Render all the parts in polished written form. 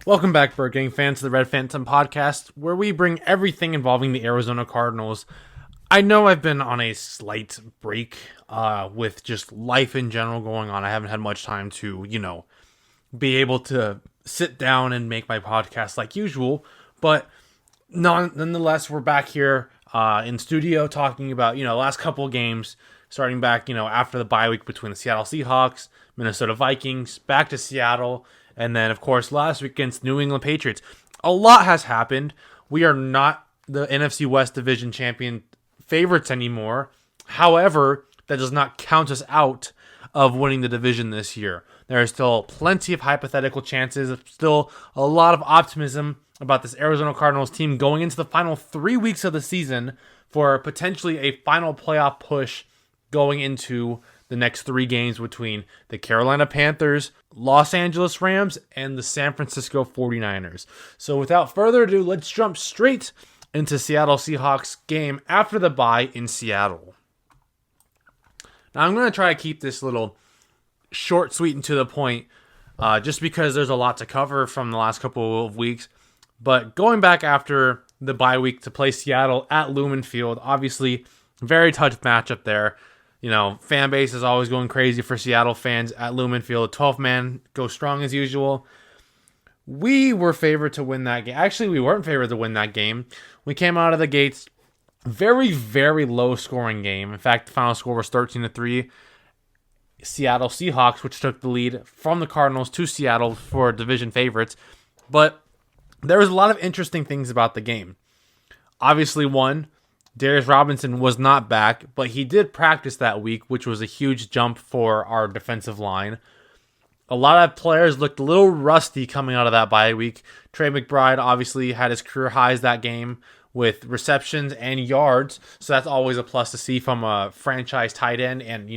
Welcome back, Bird Gang fans, to the Red Phantom podcast, where we bring everything involving the Arizona Cardinals. I know I've been on a slight break with just life in general going on. I haven't had much time to, be able to sit down and make my podcast like usual. But nonetheless, we're back here in studio talking about, the last couple of games, starting back, after the bye week between the Seattle Seahawks, Minnesota Vikings, back to Seattle, and then, of course, last week against New England Patriots. A lot has happened. We are not the NFC West Division champion favorites anymore. However, that does not count us out of winning the division this year. There are still plenty of hypothetical chances, still a lot of optimism about this Arizona Cardinals team going into the final 3 weeks of the season for potentially a final playoff push going into the next 3 games between the Carolina Panthers, Los Angeles Rams, and the San Francisco 49ers. So without further ado, let's jump straight into Seattle Seahawks game after the bye in Seattle. Now I'm going to try to keep this little short, sweet, and to the point, just because there's a lot to cover from the last couple of weeks. But going back after the bye week to play Seattle at Lumen Field, obviously very tough matchup there. Fan base is always going crazy for Seattle fans at Lumen Field. 12-man goes strong as usual. We were favored to win that game. Actually, we weren't favored to win that game. We came out of the gates very, very low scoring game. In fact, the final score was 13-3. Seattle Seahawks, which took the lead from the Cardinals to Seattle for division favorites. But there was a lot of interesting things about the game. Obviously, one, Darius Robinson was not back, but he did practice that week, which was a huge jump for our defensive line. A lot of players looked a little rusty coming out of that bye week. Trey McBride obviously had his career highs that game with receptions and yards, so that's always a plus to see from a franchise tight end and,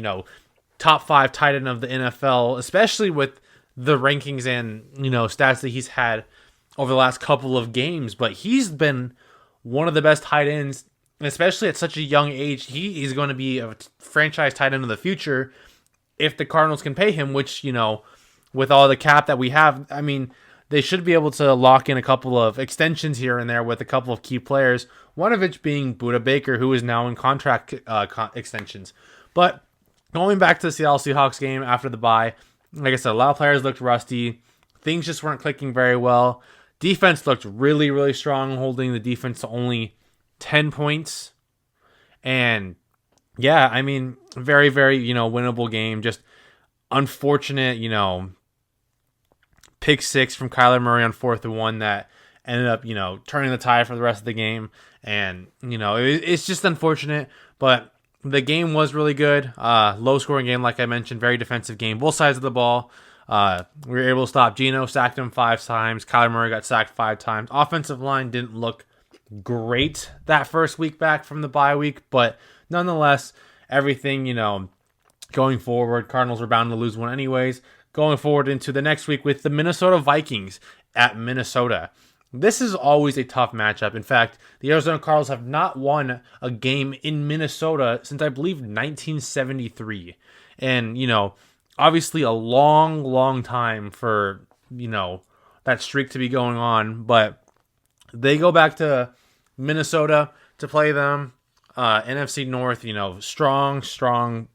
top 5 tight end of the NFL, especially with the rankings and, stats that he's had over the last couple of games. But he's been one of the best tight ends, especially at such a young age. He is going to be a franchise tight end of the future if the Cardinals can pay him, which, with all the cap that we have, they should be able to lock in a couple of extensions here and there with a couple of key players, one of which being Budda Baker, who is now in contract extensions. But going back to the Seattle Seahawks game after the bye, like I said, a lot of players looked rusty. Things just weren't clicking very well. Defense looked really, really strong, holding the defense to only 10 points. And yeah, very, very, winnable game. Just unfortunate, pick 6 from Kyler Murray on 4th and 1 that ended up, turning the tide for the rest of the game. And, it's just unfortunate, but the game was really good. Low scoring game, like I mentioned, very defensive game. Both sides of the ball. We were able to stop Geno, sacked him 5 times. Kyler Murray got sacked 5 times. Offensive line didn't look great that first week back from the bye week, but nonetheless, everything, going forward, Cardinals were bound to lose one anyways. Going forward into the next week with the Minnesota Vikings at Minnesota. This is always a tough matchup. In fact, the Arizona Cardinals have not won a game in Minnesota since, I believe, 1973. And, obviously a long, long time for, that streak to be going on. But they go back to Minnesota to play them. NFC North, strong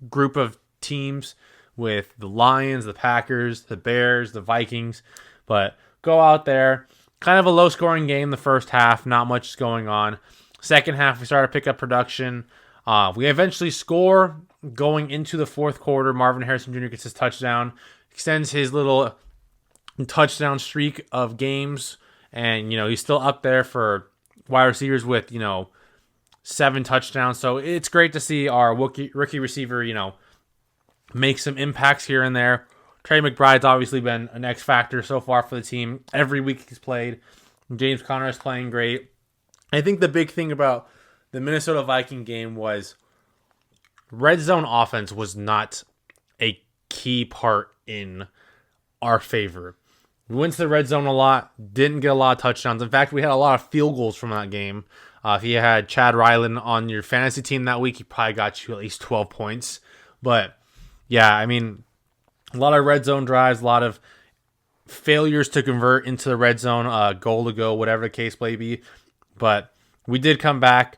group of teams with the Lions, the Packers, the Bears, the Vikings. But go out there. Kind of a low-scoring game the first half. Not much is going on. Second half, we started to pick up production. We eventually score going into the fourth quarter. Marvin Harrison Jr. gets his touchdown. Extends his little touchdown streak of games. And, he's still up there for wide receivers with, 7 touchdowns. So it's great to see our rookie receiver, make some impacts here and there. Trey McBride's obviously been an X factor so far for the team. Every week he's played. James Conner is playing great. I think the big thing about the Minnesota Viking game was red zone offense was not a key part in our favor. We went to the red zone a lot, didn't get a lot of touchdowns. In fact, we had a lot of field goals from that game. If you had Chad Ryland on your fantasy team that week, he probably got you at least 12 points. But yeah, a lot of red zone drives, a lot of failures to convert into the red zone, goal to go, whatever the case may be. But we did come back,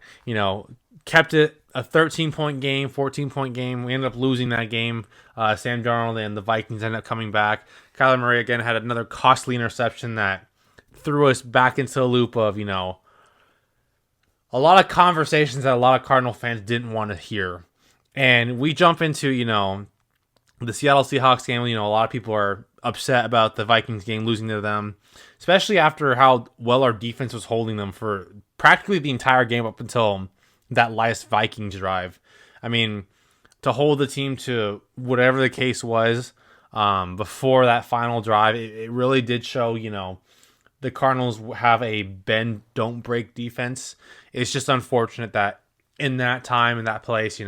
kept it a 13-point game, 14-point game. We ended up losing that game. Sam Darnold and the Vikings ended up coming back. Kyler Murray, again, had another costly interception that threw us back into the loop of, a lot of conversations that a lot of Cardinal fans didn't want to hear. And we jump into, the Seattle Seahawks game. A lot of people are upset about the Vikings game losing to them, especially after how well our defense was holding them for practically the entire game up until that last Vikings drive. I mean, to hold the team to whatever the case was before that final drive, it really did show, the Cardinals have a bend, don't break defense. It's just unfortunate that in that time, in that place,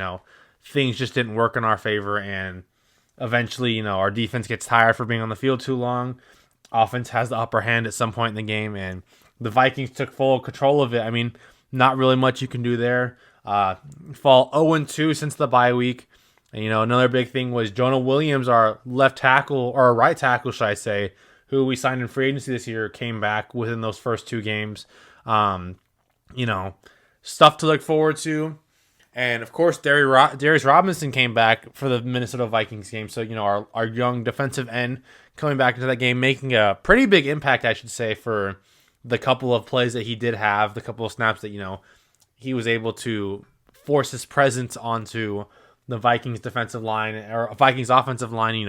things just didn't work in our favor. And eventually, our defense gets tired for being on the field too long. Offense has the upper hand at some point in the game, and the Vikings took full control of it. I mean, not really much you can do there. Fall 0-2 since the bye week. And, another big thing was Jonah Williams, our left tackle, or our right tackle, should I say, who we signed in free agency this year, came back within those first two games. Stuff to look forward to. And, of course, Darius Robinson came back for the Minnesota Vikings game. So, our young defensive end coming back into that game, making a pretty big impact, I should say, for the couple of plays that he did have, the couple of snaps that, he was able to force his presence onto the Vikings defensive line or Vikings offensive line,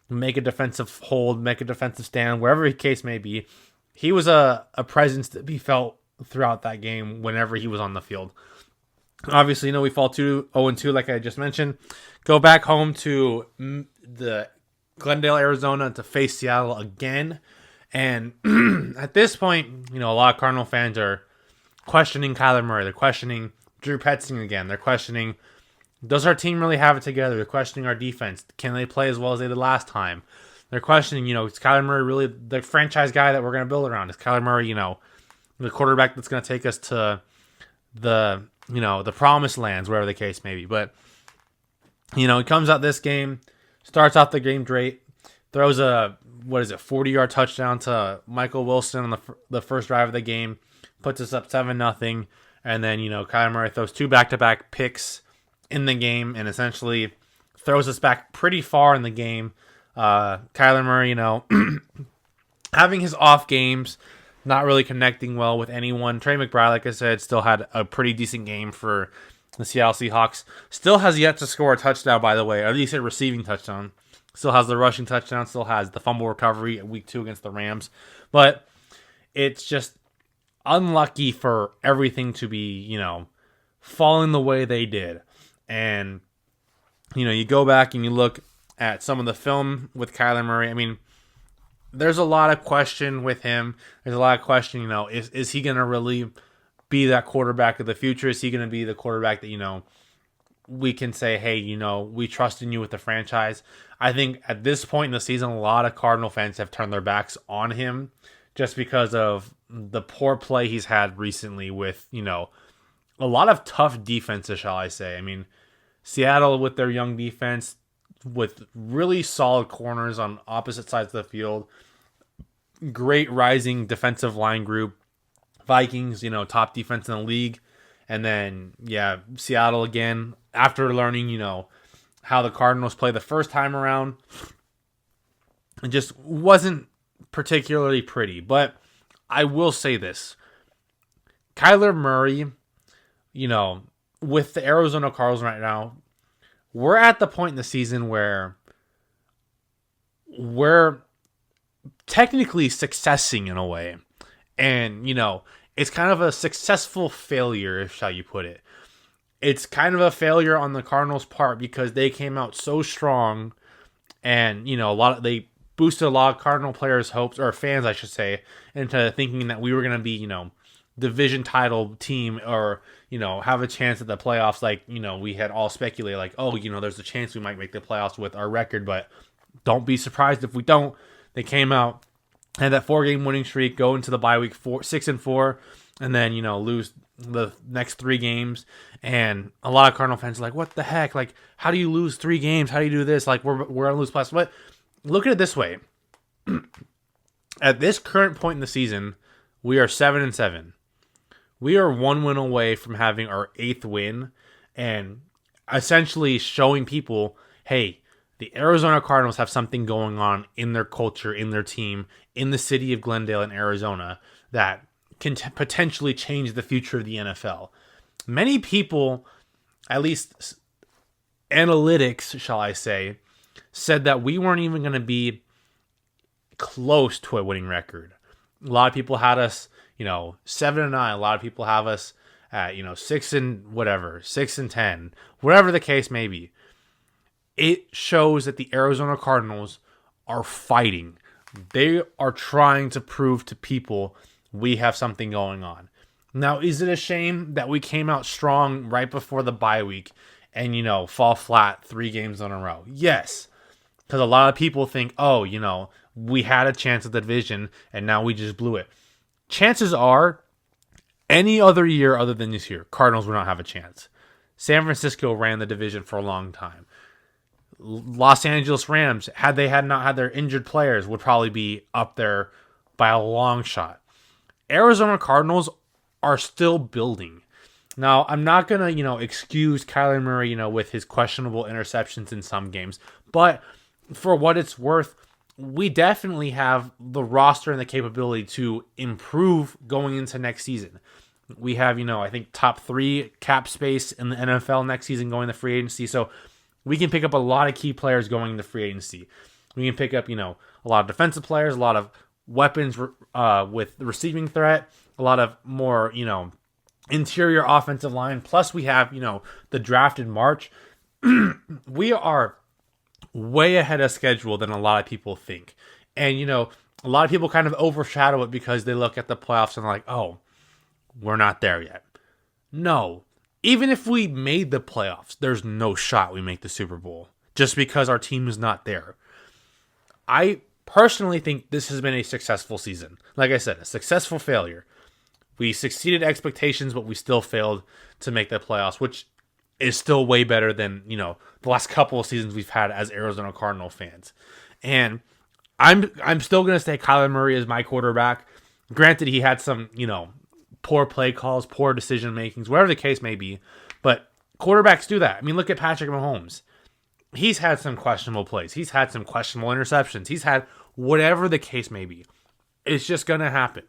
make a defensive hold, make a defensive stand, wherever the case may be. He was a presence to be felt throughout that game whenever he was on the field. Obviously, we fall 0-2, like I just mentioned. Go back home to the Glendale, Arizona to face Seattle again. And at this point, a lot of Cardinal fans are questioning Kyler Murray. They're questioning Drew Petzing again. They're questioning, does our team really have it together? They're questioning our defense. Can they play as well as they did last time? They're questioning, is Kyler Murray really the franchise guy that we're going to build around? Is Kyler Murray, the quarterback that's going to take us to the promised lands, wherever the case may be? But, he comes out this game, starts out the game great, throws a 40-yard touchdown to Michael Wilson on the first drive of the game, puts us up 7-0, and then, Kyler Murray throws two back-to-back picks in the game and essentially throws us back pretty far in the game. Kyler Murray, having his off games, not really connecting well with anyone. Trey McBride, like I said, still had a pretty decent game for the Seattle Seahawks. Still has yet to score a touchdown, by the way, or at least a receiving touchdown. Still has the rushing touchdown, still has the fumble recovery at week 2 against the Rams. But it's just unlucky for everything to be, falling the way they did. And, you go back and you look at some of the film with Kyler Murray. I mean, there's a lot of question with him. There's a lot of question, is he going to really be that quarterback of the future? Is he going to be the quarterback that, we can say, hey, we trust in you with the franchise? I think at this point in the season, a lot of Cardinal fans have turned their backs on him just because of the poor play he's had recently with, a lot of tough defenses, shall I say. I mean, Seattle with their young defense, with really solid corners on opposite sides of the field, great rising defensive line group. Vikings, top defense in the league. And then, Seattle again, after learning, how the Cardinals play the first time around, it just wasn't particularly pretty. But I will say this. Kyler Murray, with the Arizona Cardinals right now, we're at the point in the season where we're technically successing in a way. And, it's kind of a successful failure, shall you put it. It's kind of a failure on the Cardinals' part because they came out so strong and, they boosted a lot of Cardinal players' hopes, or fans, I should say, into thinking that we were going to be, division title team or, have a chance at the playoffs. Like, we had all speculated like, there's a chance we might make the playoffs with our record, but don't be surprised if we don't. They came out, had that 4-game winning streak, go into the bye week 6-4, and then, lose the next 3 games. And a lot of Cardinal fans are like, what the heck? Like, how do you lose 3 games? How do you do this? Like, we're going to lose plus. But look at it this way. At this current point in the season, we are 7-7. We are 1 win away from having our 8th win and essentially showing people, hey, the Arizona Cardinals have something going on in their culture, in their team, in the city of Glendale in Arizona that can potentially change the future of the NFL. Many people, at least analytics, shall I say, said that we weren't even going to be close to a winning record. A lot of people had us, 7-9. A lot of people have us at, 6-10, whatever the case may be. It shows that the Arizona Cardinals are fighting. They are trying to prove to people we have something going on. Now, is it a shame that we came out strong right before the bye week and, fall flat 3 games in a row? Yes. Because a lot of people think, we had a chance at the division and now we just blew it. Chances are, any other year other than this year, Cardinals would not have a chance. San Francisco ran the division for a long time. Los Angeles Rams, had they not had their injured players, would probably be up there by a long shot. Arizona Cardinals are still building. Now, I'm not going to, excuse Kyler Murray, with his questionable interceptions in some games. But for what it's worth, we definitely have the roster and the capability to improve going into next season. We have, I think top 3 cap space in the NFL next season going to free agency. So we can pick up a lot of key players going into free agency. We can pick up, a lot of defensive players, a lot of weapons with the receiving threat, a lot of more, interior offensive line. Plus we have, the draft in March. We are way ahead of schedule than a lot of people think. And, a lot of people kind of overshadow it because they look at the playoffs and they're like, oh, we're not there yet. No. Even if we made the playoffs, there's no shot we make the Super Bowl just because our team is not there. I personally think this has been a successful season. Like I said, a successful failure. We succeeded expectations, but we still failed to make the playoffs, which is still way better than, the last couple of seasons we've had as Arizona Cardinal fans. And I'm still going to say Kyler Murray is my quarterback. Granted, he had some, poor play calls, poor decision makings, whatever the case may be. But quarterbacks do that. I mean, look at Patrick Mahomes. He's had some questionable plays. He's had some questionable interceptions. He's had whatever the case may be. It's just going to happen.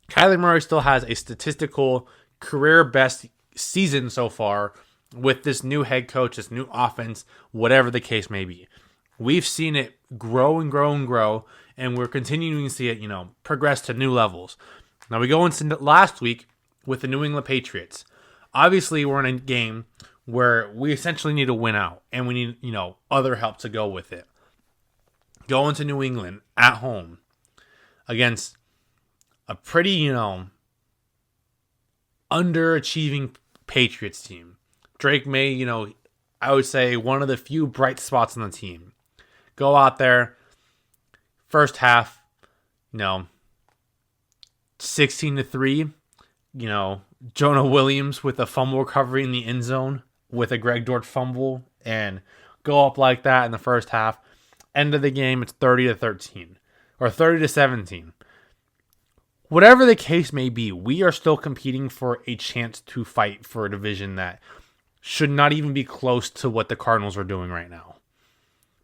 Kyler Murray still has a statistical career best season so far with this new head coach, this new offense, whatever the case may be. We've seen it grow and grow and grow, and we're continuing to see it, progress to new levels. Now we go into last week with the New England Patriots. Obviously, we're in a game where we essentially need to win out, and we need, other help to go with it. Go into New England at home against a pretty, underachieving Patriots team. Drake May, I would say one of the few bright spots on the team. Go out there, first half, 16-3. Jonah Williams with a fumble recovery in the end zone with a Greg Dortch fumble and go up like that in the first half. End of the game, it's 30-13 or 30-17. Whatever the case may be, we are still competing for a chance to fight for a division that should not even be close to what the Cardinals are doing right now.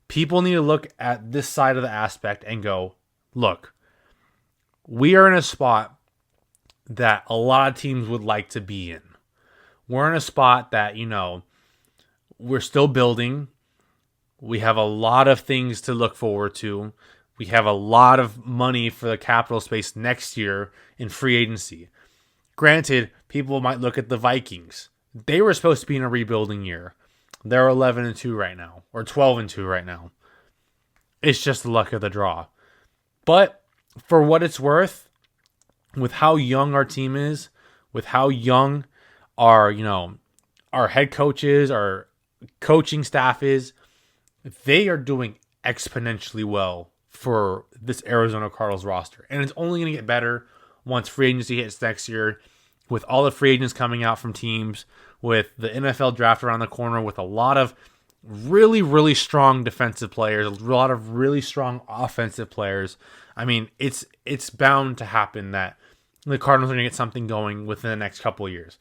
People need to look at this side of the aspect and go, look, we are in a spot that a lot of teams would like to be in. We're in a spot that, we're still building. We have a lot of things to look forward to. We have a lot of money for the capital space next year in free agency. Granted, people might look at the Vikings. They were supposed to be in a rebuilding year. They're 11-2 right now, or 12-2 right now. It's just the luck of the draw. But for what it's worth, with how young our team is, with how young our head coach is, our coaching staff is, they are doing exponentially well for this Arizona Cardinals roster. And it's only going to get better once free agency hits next year, with all the free agents coming out from teams, with the NFL draft around the corner, with a lot of really, really strong defensive players, a lot of really strong offensive players. I mean, it's bound to happen that the Cardinals are going to get something going within the next couple of years.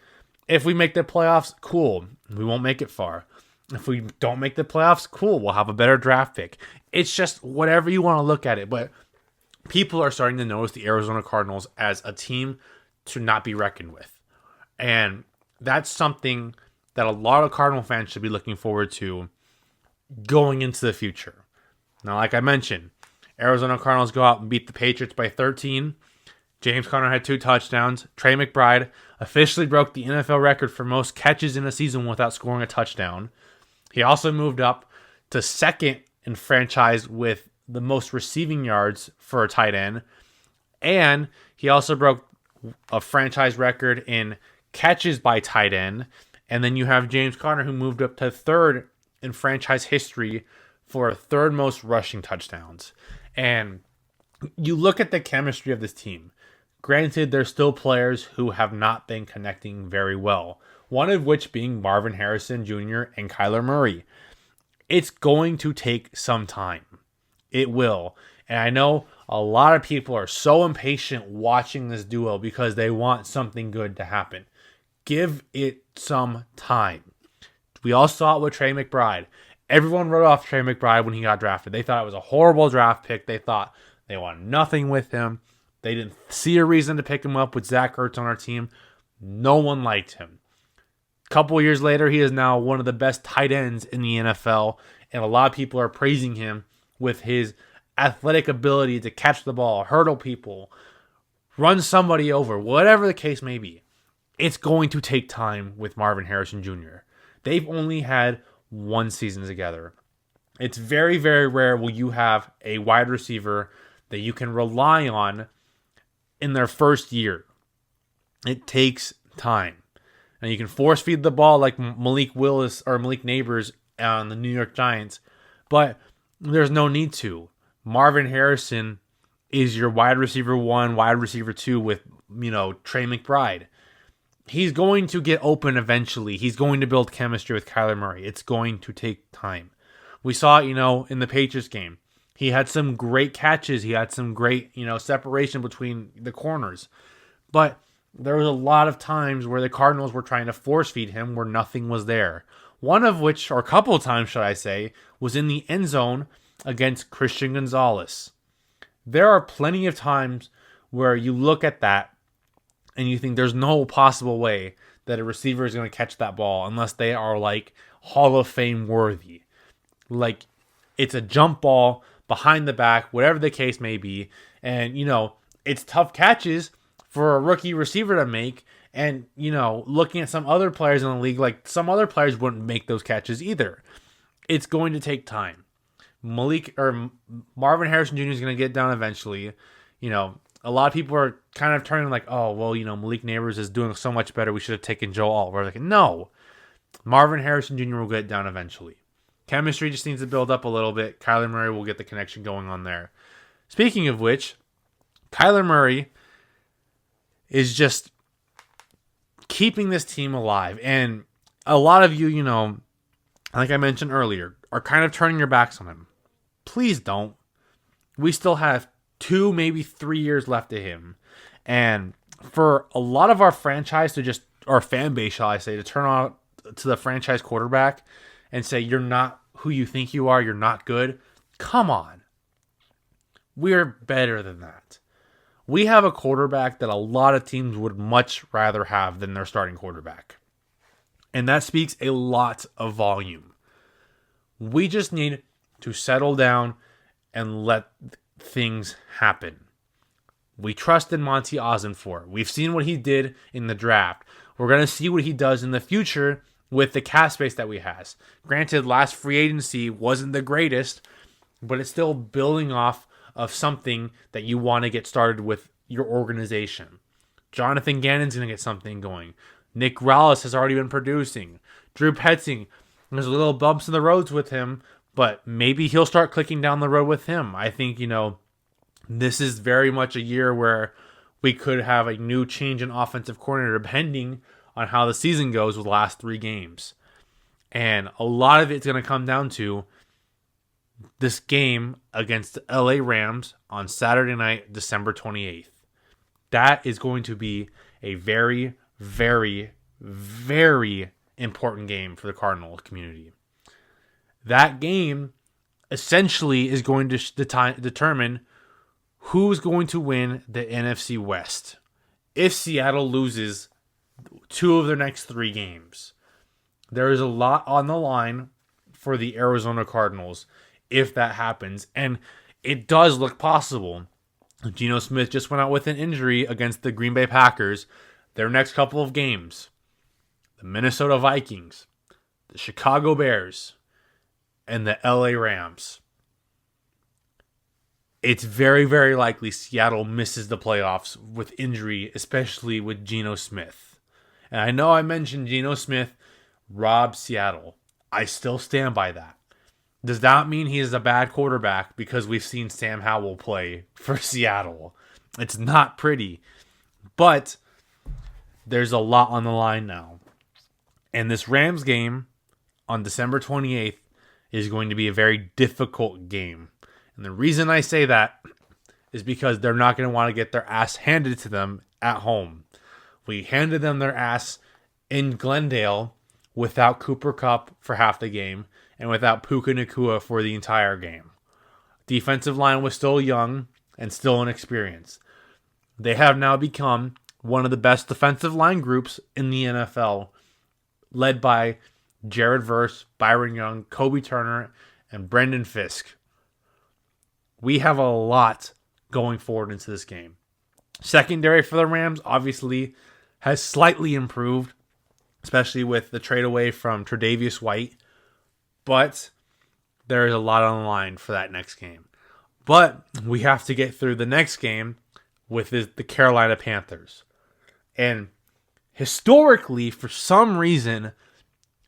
If we make the playoffs, cool. We won't make it far. If we don't make the playoffs, cool. We'll have a better draft pick. It's just whatever you want to look at it. But people are starting to notice the Arizona Cardinals as a team to not be reckoned with. And that's something that a lot of Cardinal fans should be looking forward to going into the future. Now, like I mentioned, Arizona Cardinals go out and beat the Patriots by 13. James Conner had 2 touchdowns. Trey McBride officially broke the NFL record for most catches in a season without scoring a touchdown. He also moved up to second in franchise with the most receiving yards for a tight end. And he also broke a franchise record in catches by tight end. And then you have James Conner, who moved up to third in franchise history for third most rushing touchdowns. And you look at the chemistry of this team. Granted, there's still players who have not been connecting very well. One of which being Marvin Harrison Jr. and Kyler Murray. It's going to take some time. It will. And I know a lot of people are so impatient watching this duo because they want something good to happen. Give it some time. We all saw it with Trey McBride. Everyone wrote off Trey McBride when he got drafted. They thought it was a horrible draft pick. They thought they wanted nothing with him. They didn't see a reason to pick him up with Zach Ertz on our team. No one liked him. A couple years later, he is now one of the best tight ends in the NFL, and a lot of people are praising him with his athletic ability to catch the ball, hurdle people, run somebody over, whatever the case may be. It's going to take time with Marvin Harrison Jr. They've only had 1 season together. It's very, very rare will you have a wide receiver that you can rely on in their first year. It takes time. And you can force feed the ball like Malik Willis or Malik Neighbors on the New York Giants, but there's no need to. Marvin Harrison is your wide receiver 1, wide receiver 2 with, Trey McBride. He's going to get open eventually. He's going to build chemistry with Kyler Murray. It's going to take time. We saw it, in the Patriots game. He had some great catches. He had some great, separation between the corners. But there was a lot of times where the Cardinals were trying to force feed him where nothing was there. One of which, or a couple of times, should I say, was in the end zone against Christian Gonzalez. There are plenty of times where you look at that and you think there's no possible way that a receiver is going to catch that ball unless they are like Hall of Fame worthy. Like, it's a jump ball behind the back, whatever the case may be. And, it's tough catches for a rookie receiver to make. And, looking at some other players in the league, like some other players wouldn't make those catches either. It's going to take time. Marvin Harrison Jr. is going to get down eventually. A lot of people are kind of turning like, oh, well, Malik Neighbors is doing so much better. We should have taken Joe Alt. We're like, no. Marvin Harrison Jr. will get down eventually. Chemistry just needs to build up a little bit. Kyler Murray will get the connection going on there. Speaking of which, Kyler Murray is just keeping this team alive. And a lot of you, like I mentioned earlier, are kind of turning your backs on him. Please don't. We still have 2, maybe 3 years left of him. And for a lot of our franchise to just, or fan base, shall I say, to turn on to the franchise quarterback and say, you're not who you think you are, you're not good. Come on. We're better than that. We have a quarterback that a lot of teams would much rather have than their starting quarterback. And that speaks a lot of volume. We just need to settle down and let things happen. We trusted Monty Ossenfort. We've seen what he did in the draft. We're going to see what he does in the future with the cap space that we has. Granted, last free agency wasn't the greatest, but it's still building off of something that you want to get started with your organization. Jonathan Gannon's going to get something going. Nick Rallis has already been producing. Drew Petzing, there's little bumps in the roads with him, but maybe he'll start clicking down the road with him. I think, this is very much a year where we could have a new change in offensive coordinator depending on how the season goes with the last 3 games. And a lot of it's going to come down to this game against the LA Rams on Saturday night, December 28th. That is going to be a very, very, very important game for the Cardinal community. That game essentially is going to determine who's going to win the NFC West. If Seattle loses 2 of their next 3 games, there is a lot on the line for the Arizona Cardinals if that happens. And it does look possible. Geno Smith just went out with an injury against the Green Bay Packers. Their next couple of games, the Minnesota Vikings, the Chicago Bears, and the LA Rams. It's very, very likely Seattle misses the playoffs with injury, especially with Geno Smith. And I know I mentioned Geno Smith robbed Seattle. I still stand by that. Does that mean he is a bad quarterback because we've seen Sam Howell play for Seattle? It's not pretty. But there's a lot on the line now. And this Rams game on December 28th is going to be a very difficult game. And the reason I say that is because they're not going to want to get their ass handed to them at home. We handed them their ass in Glendale without Cooper Kupp for half the game and without Puka Nacua for the entire game. Defensive line was still young and still inexperienced. They have now become one of the best defensive line groups in the NFL, led by Jared Verse, Byron Young, Kobe Turner, and Brendan Fisk. We have a lot going forward into this game. Secondary for the Rams obviously has slightly improved, especially with the trade away from Tre'Davious White. But there is a lot on the line for that next game. But we have to get through the next game with the Carolina Panthers. And historically, for some reason,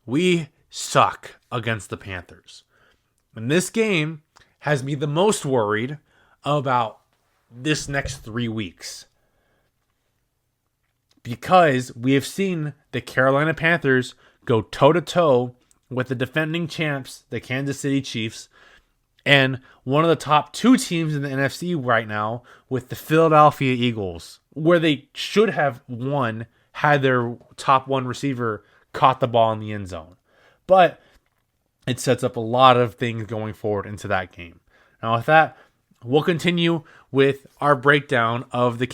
we suck against the Panthers. And this game has me the most worried about this next 3 weeks. Because we have seen the Carolina Panthers go toe-to-toe with the defending champs, the Kansas City Chiefs, and one of the top 2 teams in the NFC right now with the Philadelphia Eagles, where they should have won had their top 1 receiver caught the ball in the end zone. But it sets up a lot of things going forward into that game. Now with that, we'll continue with our breakdown of the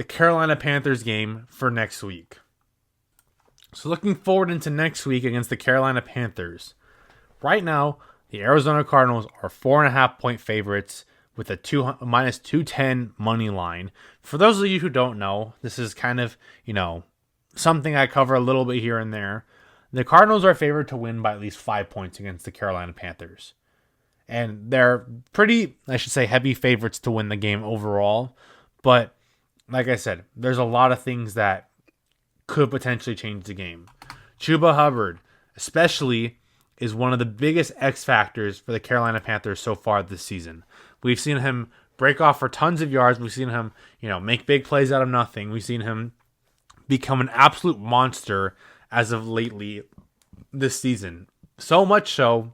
Carolina Panthers game for next week. So looking forward into next week against the Carolina Panthers. Right now, the Arizona Cardinals are 4.5 point favorites with a minus 210 money line. For those of you who don't know, this is kind of, something I cover a little bit here and there. The Cardinals are favored to win by at least 5 points against the Carolina Panthers. And they're pretty, heavy favorites to win the game overall. But like I said, there's a lot of things that could potentially change the game. Chuba Hubbard, especially, is one of the biggest X factors for the Carolina Panthers so far this season. We've seen him break off for tons of yards. We've seen him, make big plays out of nothing. We've seen him become an absolute monster as of lately this season. So much so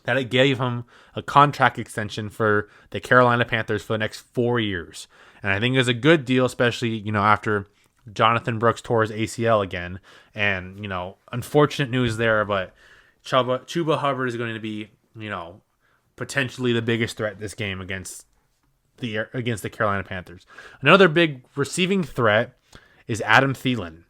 that it gave him a contract extension for the Carolina Panthers for the next 4 years. And I think it's a good deal, especially, after Jonathan Brooks tore his ACL again. And, unfortunate news there, but Chuba Hubbard is going to be, potentially the biggest threat this game against the Carolina Panthers. Another big receiving threat is Adam Thielen.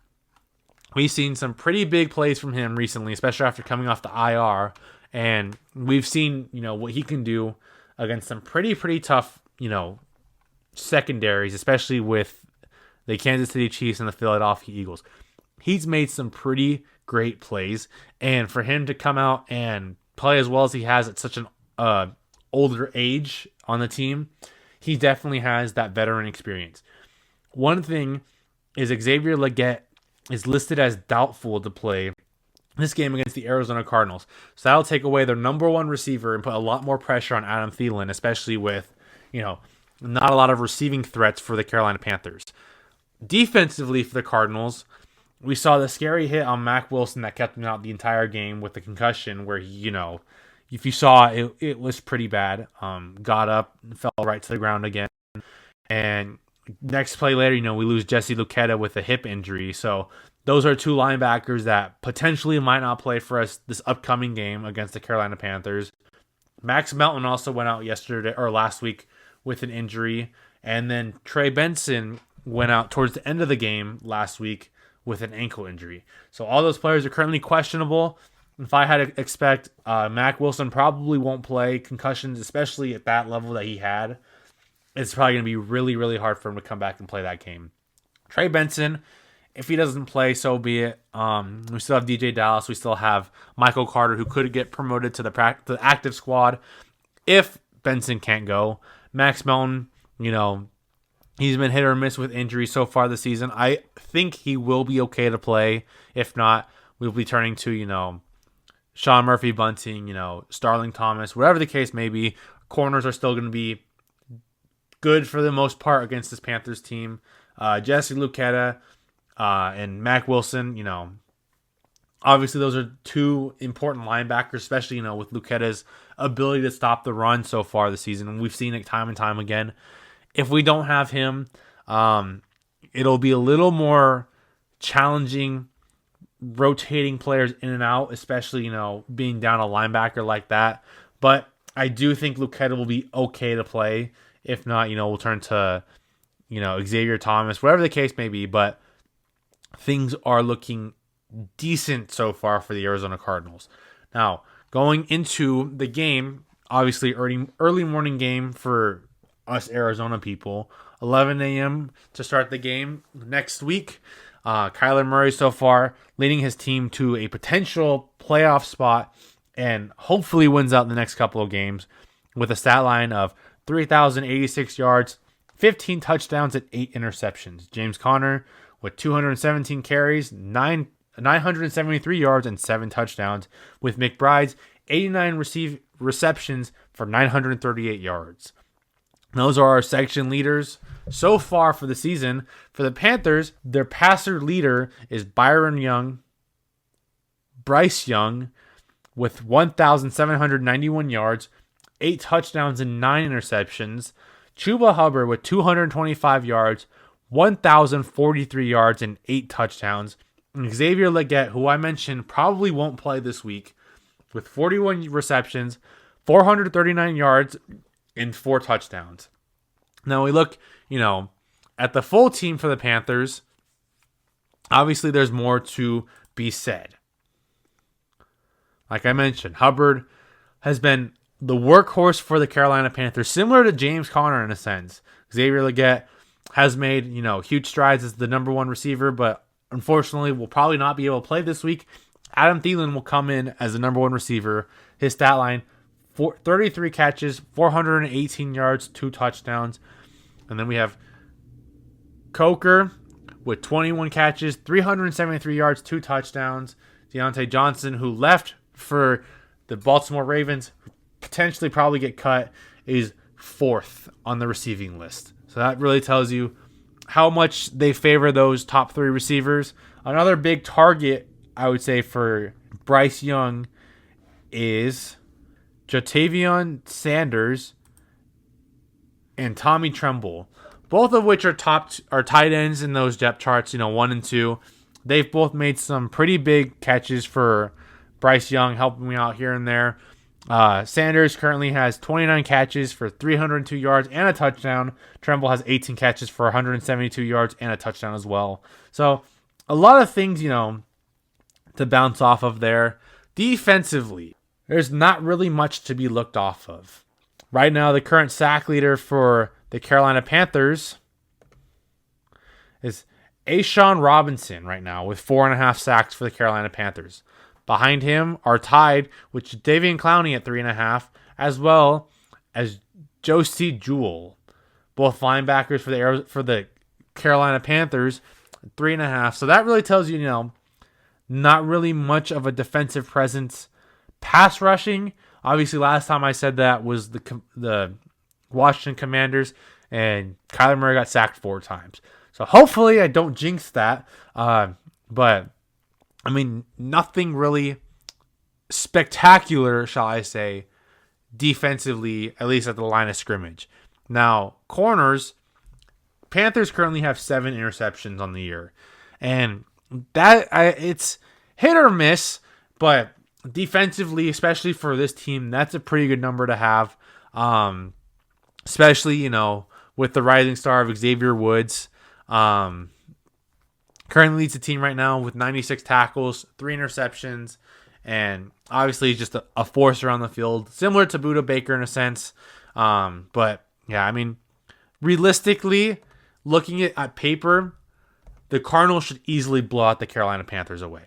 We've seen some pretty big plays from him recently, especially after coming off the IR. And we've seen, what he can do against some pretty tough, secondaries, especially with the Kansas City Chiefs and the Philadelphia Eagles. He's made some pretty great plays, and for him to come out and play as well as he has at such an older age on the team, he definitely has that veteran experience. One thing is Xavier Legette is listed as doubtful to play this game against the Arizona Cardinals. So that'll take away their number 1 receiver and put a lot more pressure on Adam Thielen, especially with, not a lot of receiving threats for the Carolina Panthers. Defensively for the Cardinals, we saw the scary hit on Mac Wilson that kept him out the entire game with the concussion, where he, if you saw it, it was pretty bad. Got up, fell right to the ground again, and next play later, we lose Jesse Luketa with a hip injury. So those are two linebackers that potentially might not play for us this upcoming game against the Carolina Panthers. Max Melton also went out last week with an injury, and then Trey Benson went out towards the end of the game last week with an ankle injury. So all those players are currently questionable. If I had to expect, Mac Wilson probably won't play. Concussions, especially at that level that he had, it's probably going to be really, really hard for him to come back and play that game. Trey Benson, if he doesn't play, so be it. We still have DJ Dallas. We still have Michael Carter, who could get promoted to the active squad if Benson can't go. Max Melton, he's been hit or miss with injuries so far this season. I think he will be okay to play. If not, we'll be turning to, Sean Murphy Bunting, Starling Thomas, whatever the case may be. Corners are still going to be good for the most part against this Panthers team. Jesse Luketa and Mac Wilson, obviously those are two important linebackers, especially, with Luketa's ability to stop the run so far this season. And we've seen it time and time again. If we don't have him, it'll be a little more challenging rotating players in and out, especially, being down a linebacker like that. But I do think Luketa will be okay to play. If not, we'll turn to, Xavier Thomas, whatever the case may be. But things are looking decent so far for the Arizona Cardinals. Now, going into the game, obviously early morning game for us Arizona people, 11 a.m. to start the game next week. Kyler Murray so far leading his team to a potential playoff spot and hopefully wins out in the next couple of games with a stat line of 3,086 yards, 15 touchdowns, and 8 interceptions. James Conner with 217 carries, 973 yards, and 7 touchdowns, with McBride's 89 receptions for 938 yards. Those are our section leaders so far for the season. For the Panthers, their passer leader is Bryce Young, with 1,791 yards, 8 touchdowns, and 9 interceptions. Chuba Hubbard with 225 yards, 1,043 yards, and 8 touchdowns. And Xavier Legette, who I mentioned probably won't play this week, with 41 receptions, 439 yards, and 4 touchdowns. Now we look, at the full team for the Panthers. Obviously, there's more to be said. Like I mentioned, Hubbard has been the workhorse for the Carolina Panthers, similar to James Conner in a sense. Xavier Legette has made, huge strides as the number one receiver, but unfortunately will probably not be able to play this week. Adam Thielen will come in as the number one receiver. His stat line, 33 catches, 418 yards, 2 touchdowns. And then we have Coker with 21 catches, 373 yards, 2 touchdowns. Deontay Johnson, who left for the Baltimore Ravens, potentially probably get cut, is 4th on the receiving list. So that really tells you how much they favor those top 3 receivers. Another big target, I would say, for Bryce Young is Jatavion Sanders and Tommy Tremble, both of which are tight ends in those depth charts, 1 and 2. They've both made some pretty big catches for Bryce Young, helping me out here and there. Sanders currently has 29 catches for 302 yards and a touchdown. Tremble has 18 catches for 172 yards and a touchdown as well. So a lot of things, to bounce off of there. Defensively, there's not really much to be looked off of. Right now, the current sack leader for the Carolina Panthers is A'Shawn Robinson right now with 4.5 sacks for the Carolina Panthers. Behind him are tied with Jadeveon Clowney at 3.5, as well as Josie Jewell, both linebackers for the Carolina Panthers, 3.5. So that really tells you, not really much of a defensive presence. Pass rushing, obviously last time I said that was the Washington Commanders, and Kyler Murray got sacked 4 times. So hopefully I don't jinx that. But, I mean, nothing really spectacular, shall I say, defensively, at least at the line of scrimmage. Now, corners, Panthers currently have 7 interceptions on the year. And it's hit or miss, but defensively, especially for this team, that's a pretty good number to have. Especially, with the rising star of Xavier Woods. Currently leads the team right now with 96 tackles, 3 interceptions, and obviously just a force around the field, similar to Budda Baker in a sense. But yeah, I mean, realistically, looking at paper, the Cardinals should easily blow out the Carolina Panthers away.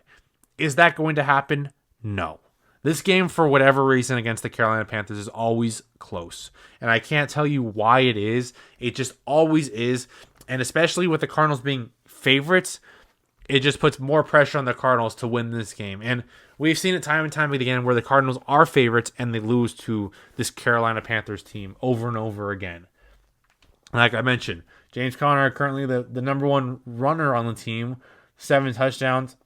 Is that going to happen? No. This game, for whatever reason, against the Carolina Panthers is always close. And I can't tell you why it is. It just always is. And especially with the Cardinals being favorites, it just puts more pressure on the Cardinals to win this game. And we've seen it time and time again where the Cardinals are favorites and they lose to this Carolina Panthers team over and over again. Like I mentioned, James Conner currently the number 1 runner on the team, 7 touchdowns.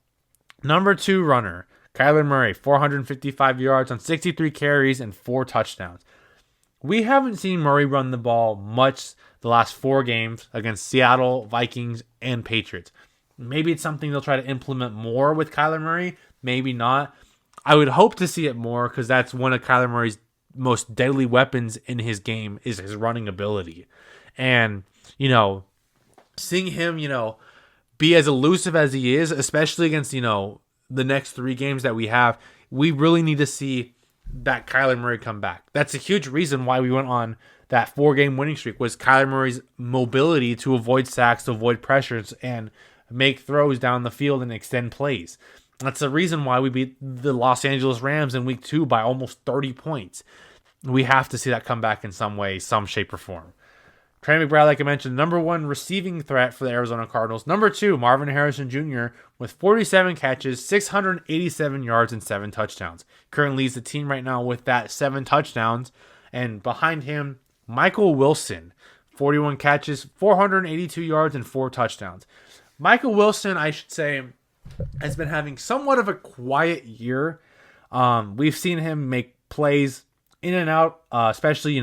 Number 2 runner, Kyler Murray, 455 yards on 63 carries and 4 touchdowns. We haven't seen Murray run the ball much the last 4 games against Seattle, Vikings, and Patriots. Maybe it's something they'll try to implement more with Kyler Murray. Maybe not. I would hope to see it more because that's one of Kyler Murray's most deadly weapons in his game is his running ability. And, seeing him, be as elusive as he is, especially against, the next 3 games that we have, we really need to see that Kyler Murray come back. That's a huge reason why we went on that 4-game winning streak was Kyler Murray's mobility to avoid sacks, to avoid pressures, and make throws down the field and extend plays. That's the reason why we beat the Los Angeles Rams in week 2 by almost 30 points. We have to see that come back in some way, some shape or form. Trey McBride, like I mentioned, number 1 receiving threat for the Arizona Cardinals. Number 2, Marvin Harrison Jr. with 47 catches, 687 yards, and 7 touchdowns. Currently leads the team right now with that 7 touchdowns. And behind him, Michael Wilson, 41 catches, 482 yards, and 4 touchdowns. Michael Wilson, I should say, has been having somewhat of a quiet year. We've seen him make plays in and out, especially,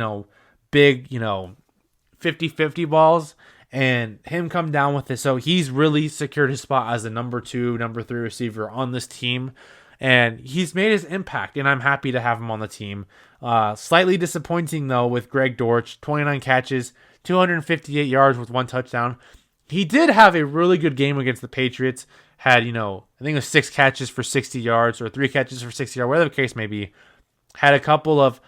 big, 50-50 balls, and him come down with it. So he's really secured his spot as the number 2, number 3 receiver on this team, and he's made his impact, and I'm happy to have him on the team. Slightly disappointing, though, with Greg Dortch, 29 catches, 258 yards with 1 touchdown. He did have a really good game against the Patriots, had, I think it was 6 catches for 60 yards or 3 catches for 60 yards, whatever the case may be. Had a couple of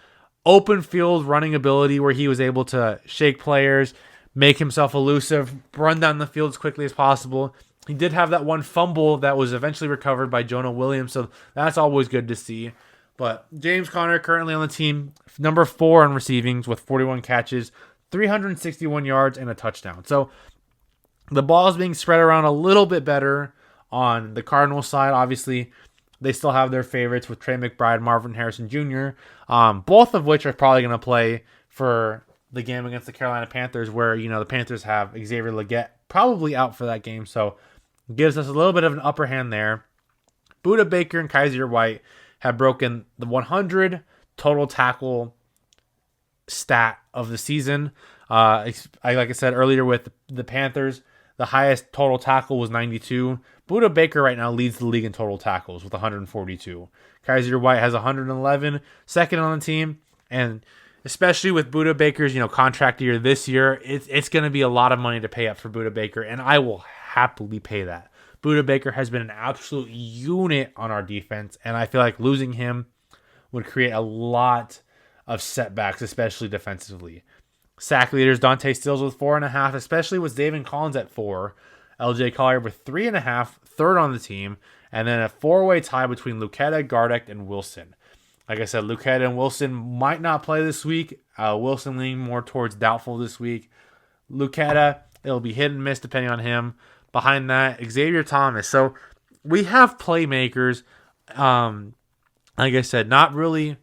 open field running ability where he was able to shake players, make himself elusive, run down the field as quickly as possible. He did have that one fumble that was eventually recovered by Jonah Williams, so that's always good to see. But James Conner currently on the team, number 4 on receivings with 41 catches, 361 yards, and a touchdown. So the ball is being spread around a little bit better on the Cardinals side. Obviously, they still have their favorites with Trey McBride, Marvin Harrison Jr., both of which are probably going to play for the game against the Carolina Panthers, where, the Panthers have Xavier Legette probably out for that game. So it gives us a little bit of an upper hand there. Budda Baker and Kyzir White have broken the 100 total tackle stat of the season. Like I said earlier with the Panthers, the highest total tackle was 92. Budda Baker right now leads the league in total tackles with 142. Kyzir White has 111, second on the team. And especially with Budda Baker's, contract year this year, it's going to be a lot of money to pay up for Budda Baker, and I will happily pay that. Budda Baker has been an absolute unit on our defense, and I feel like losing him would create a lot of setbacks, especially defensively. Sack leaders, Dante Stills with 4.5, especially with Zaven Collins at 4. LJ Collier with 3.5, third on the team, and then a 4-way tie between Luketa, Gardeck, and Wilson. Like I said, Luketa and Wilson might not play this week. Wilson leaning more towards doubtful this week. Luketa, it'll be hit and miss depending on him. Behind that, Xavier Thomas. So we have playmakers. Like I said, not really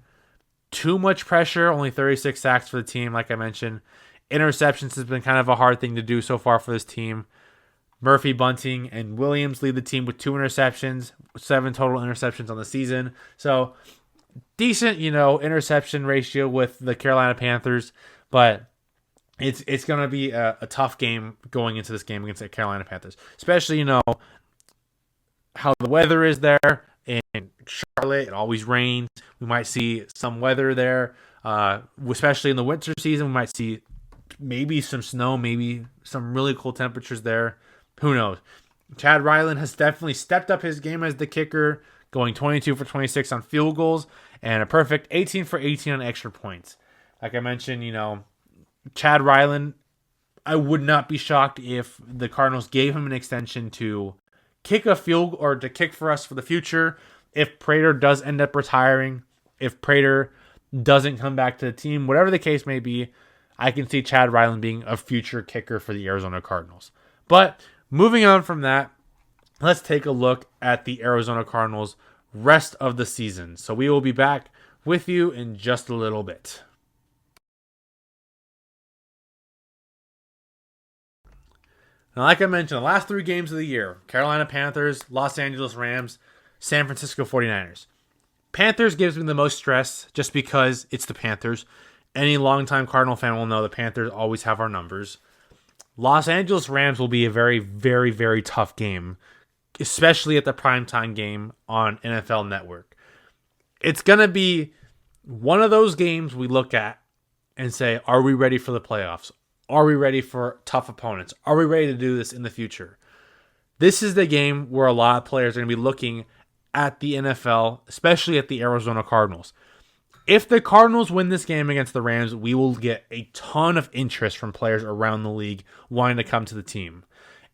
too much pressure. Only 36 sacks for the team, like I mentioned. Interceptions has been kind of a hard thing to do so far for this team. Murphy, Bunting, and Williams lead the team with 2 interceptions, 7 total interceptions on the season. So decent, interception ratio with the Carolina Panthers, but it's going to be a tough game going into this game against the Carolina Panthers, especially, how the weather is there in Charlotte. It always rains. We might see some weather there, especially in the winter season. We might see maybe some snow, maybe some really cool temperatures there. Who knows? Chad Ryland has definitely stepped up his game as the kicker, going 22 for 26 on field goals and a perfect 18 for 18 on extra points. Like I mentioned, Chad Ryland, I would not be shocked if the Cardinals gave him an extension to kick a field or to kick for us for the future. If Prater does end up retiring, if Prater doesn't come back to the team, whatever the case may be, I can see Chad Ryland being a future kicker for the Arizona Cardinals. But moving on from that, let's take a look at the Arizona Cardinals rest of the season. So we will be back with you in just a little bit. Now, like I mentioned, the last 3 games of the year, Carolina Panthers, Los Angeles Rams, San Francisco 49ers. Panthers gives me the most stress just because it's the Panthers. Any longtime Cardinal fan will know the Panthers always have our numbers. Los Angeles Rams will be a very, very, very tough game, especially at the primetime game on NFL Network. It's going to be one of those games we look at and say, are we ready for the playoffs? Are we ready for tough opponents? Are we ready to do this in the future? This is the game where a lot of players are going to be looking at the NFL, especially at the Arizona Cardinals. If the Cardinals win this game against the Rams, we will get a ton of interest from players around the league wanting to come to the team.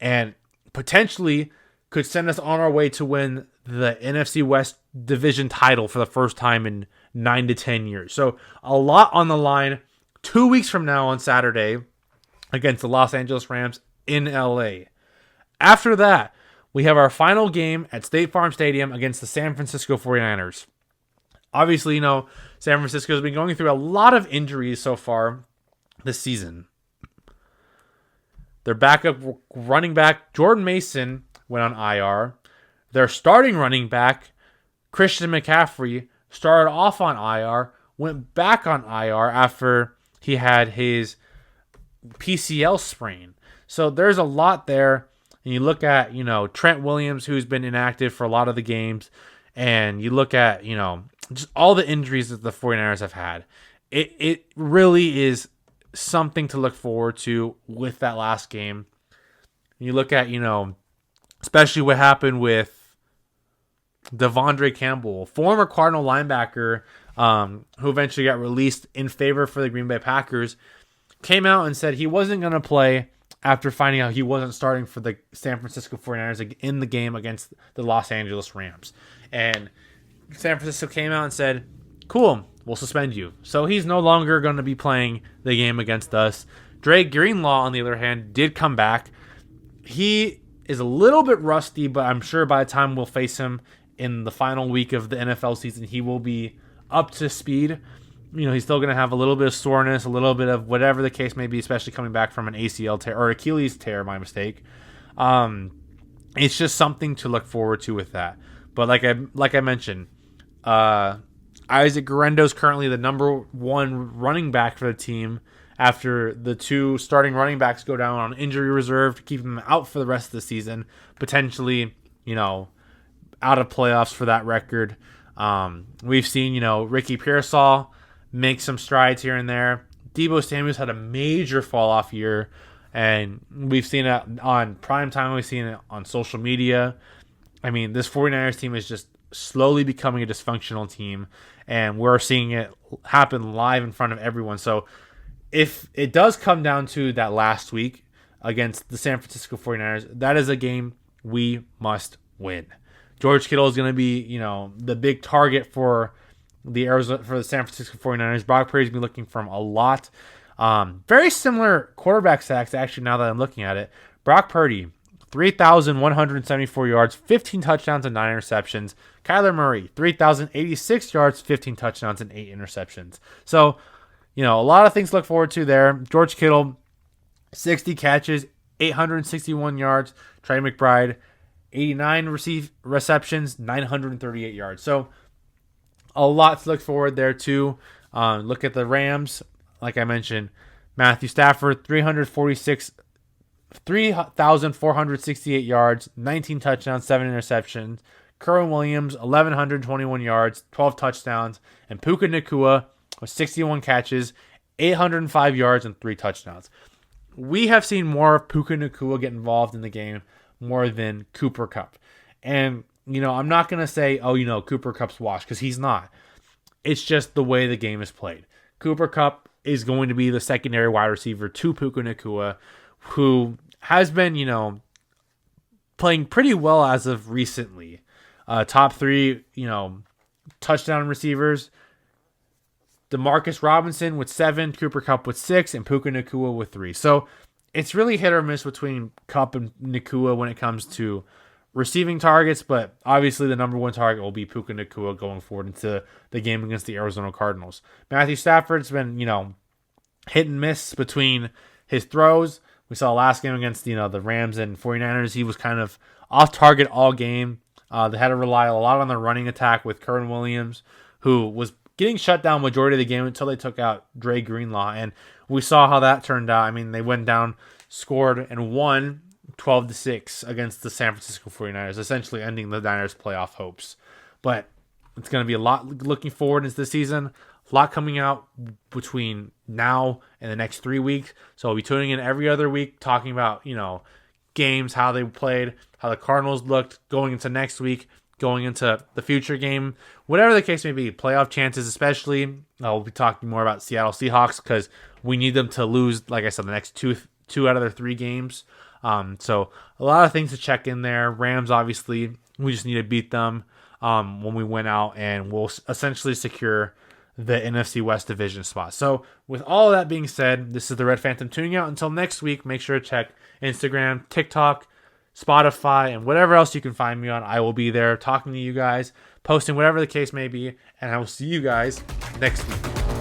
And potentially could send us on our way to win the NFC West division title for the first time in 9 to 10 years. So a lot on the line 2 weeks from now on Saturday against the Los Angeles Rams in LA. After that, we have our final game at State Farm Stadium against the San Francisco 49ers. Obviously, San Francisco has been going through a lot of injuries so far this season. Their backup running back, Jordan Mason, went on IR. Their starting running back, Christian McCaffrey, started off on IR, went back on IR after he had his PCL sprain. So there's a lot there. And you look at, Trent Williams, who's been inactive for a lot of the games. And you look at, just all the injuries that the 49ers have had. It really is something to look forward to with that last game. You look at, especially what happened with Devondre Campbell, former Cardinal linebacker, who eventually got released in favor for the Green Bay Packers, came out and said he wasn't going to play after finding out he wasn't starting for the San Francisco 49ers in the game against the Los Angeles Rams. And San Francisco came out and said, cool, we'll suspend you. So he's no longer going to be playing the game against us. Dre Greenlaw, on the other hand, did come back. He is a little bit rusty, but I'm sure by the time we'll face him in the final week of the NFL season, he will be up to speed. He's still going to have a little bit of soreness, a little bit of whatever the case may be, especially coming back from an ACL tear or Achilles tear, my mistake. It's just something to look forward to with that. But like I mentioned, Isaac Guerendo is currently the number 1 running back for the team after the 2 starting running backs go down on injury reserve to keep them out for the rest of the season, potentially, out of playoffs for that record. We've seen, Ricky Pearsall make some strides here and there. Deebo Samuel's had a major fall-off year, and we've seen it on primetime. We've seen it on social media. I mean, this 49ers team is just slowly becoming a dysfunctional team, and we're seeing it happen live in front of everyone. So if it does come down to that last week against the San Francisco 49ers, that is a game we must win. George Kittle is going to be, the big target for the San Francisco 49ers. Brock Purdy's been looking for him a lot. Very similar quarterback sacks, actually, now that I'm looking at it. Brock Purdy, 3,174 yards, 15 touchdowns, and 9 interceptions. Kyler Murray, 3,086 yards, 15 touchdowns, and 8 interceptions. So, a lot of things to look forward to there. George Kittle, 60 catches, 861 yards. Trey McBride, 89 receptions, 938 yards. So a lot to look forward there too. Look at the Rams, like I mentioned, Matthew Stafford, 3,468 yards, 19 touchdowns, 7 interceptions. Kerwin Williams, 1,121 yards, 12 touchdowns. And Puka Nacua with 61 catches, 805 yards, and 3 touchdowns. We have seen more of Puka Nacua get involved in the game more than Cooper Kupp. And, I'm not going to say, Cooper Kupp's washed, because he's not. It's just the way the game is played. Cooper Kupp is going to be the secondary wide receiver to Puka Nacua, who has been, playing pretty well as of recently. Top 3, touchdown receivers. Demarcus Robinson with 7, Cooper Kupp with 6, and Puka Nacua with 3. So it's really hit or miss between Kupp and Nacua when it comes to receiving targets, but obviously the number one target will be Puka Nacua going forward into the game against the Arizona Cardinals. Matthew Stafford's been, hit and miss between his throws. We saw last game against, the Rams and 49ers. He was kind of off target all game. They had to rely a lot on the running attack with Kerwin Williams, who was getting shut down majority of the game until they took out Dre Greenlaw. And we saw how that turned out. I mean, they went down, scored, and won 12-6 against the San Francisco 49ers, essentially ending the Niners' playoff hopes. But it's going to be a lot looking forward into the season. A lot coming out between now and the next 3 weeks. So I'll be tuning in every other week talking about, games, how they played, how the Cardinals looked going into next week, going into the future game, whatever the case may be, playoff chances especially. I'll be talking more about Seattle Seahawks because we need them to lose, like I said, the next two out of their 3 games. So a lot of things to check in there. Rams, obviously, we just need to beat them when we win out, and we'll essentially secure the NFC West division spot. So with all of that being said, this is the Red Phantom tuning out. Until next week, make sure to check Instagram, TikTok, Spotify, and whatever else you can find me on. I will be there talking to you guys, posting whatever the case may be, and I will see you guys next week.